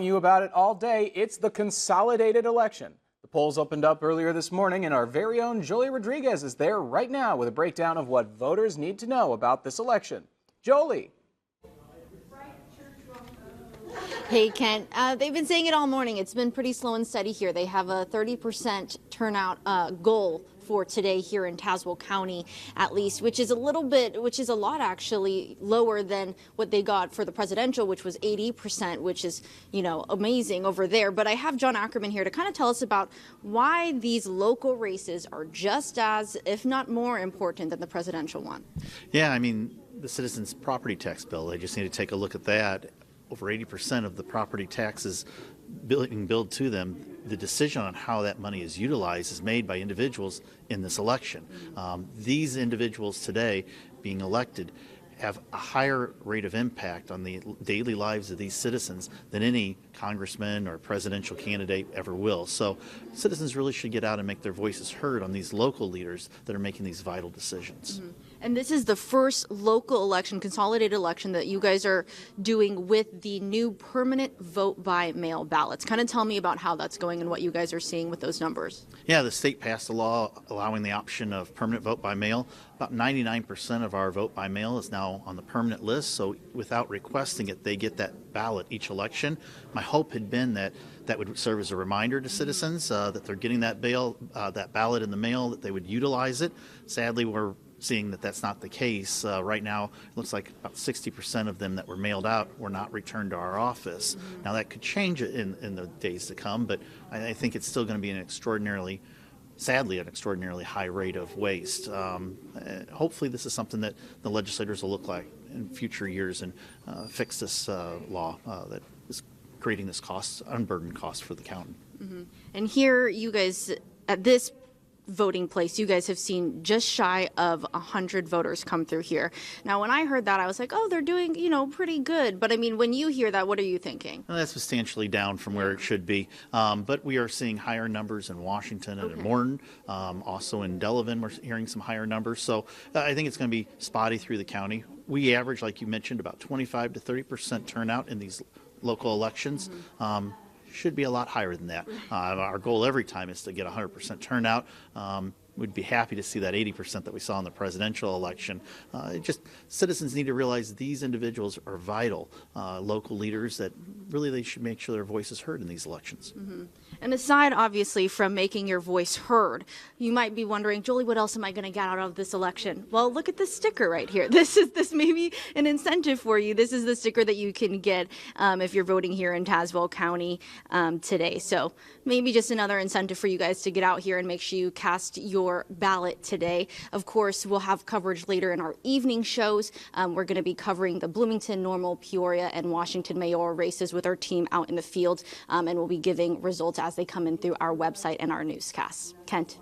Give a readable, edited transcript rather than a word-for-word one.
You about it all day. It's the consolidated election. The polls opened up earlier this morning, and our very own Jolie Rodriguez is there right now with a breakdown of what voters need to know about this election. Jolie. Hey, Kent. They've been saying it all morning. It's been pretty slow and steady here. They have a 30% turnout goal for today here in Tazewell County, at least, which is a lot actually lower than what they got for the presidential, which was 80%, which is, amazing over there. But I have John Ackerman here to kind of tell us about why these local races are just as, if not more important than the presidential one. Yeah, I mean, the citizens' property tax bill, they just need to take a look at that. Over 80% of the property taxes being billed to them, the decision on how that money is utilized is made by individuals in this election. These individuals today being elected have a higher rate of impact on the daily lives of these citizens than any congressman or presidential candidate ever will. So citizens really should get out and make their voices heard on these local leaders that are making these vital decisions. Mm-hmm. And this is the first local election, consolidated election, that you guys are doing with the new permanent vote by mail ballots. Kind of tell me about how that's going and what you guys are seeing with those numbers. Yeah, the state passed a law allowing the option of permanent vote by mail. About 99% of our vote by mail is now on the permanent list, so without requesting it, they get that ballot each election. My hope had been that that would serve as a reminder to citizens that they're getting that ballot in the mail, that they would utilize it. Sadly, we're seeing that that's not the case. Right now, it looks like about 60% of them that were mailed out were not returned to our office. Mm-hmm. Now, that could change in the days to come, but I think it's still going to be sadly, an extraordinarily high rate of waste. Hopefully, this is something that the legislators will look like in future years and fix this law that is creating this unburdened cost for the county. Mm-hmm. And here, you guys, at this voting place, you guys have seen just shy of 100 voters come through here. Now, when I heard that, I was like, oh, they're doing, pretty good. But I mean, when you hear that, what are you thinking? Well, that's substantially down from where it should be. But we are seeing higher numbers in Washington and in Morton. Also in Delavan, we're hearing some higher numbers. So I think it's going to be spotty through the county. We average, like you mentioned, about 25 to 30% turnout in these local elections. Mm-hmm. Should be a lot higher than that. Our goal every time is to get 100% turnout. We'd be happy to see that 80% that we saw in the presidential election. Citizens need to realize these individuals are vital local leaders that really they should make sure their voice is heard in these elections. Mm-hmm. And aside, obviously, from making your voice heard, you might be wondering, Jolie, what else am I going to get out of this election? Well, look at this sticker right here. This may be an incentive for you. This is the sticker that you can get if you're voting here in Tazewell County today. So maybe just another incentive for you guys to get out here and make sure you cast your ballot today. Of course, we'll have coverage later in our evening shows. We're going to be covering the Bloomington, Normal, Peoria, and Washington mayoral races with our team out in the field, and we'll be giving results as they come in through our website and our newscasts. Kent.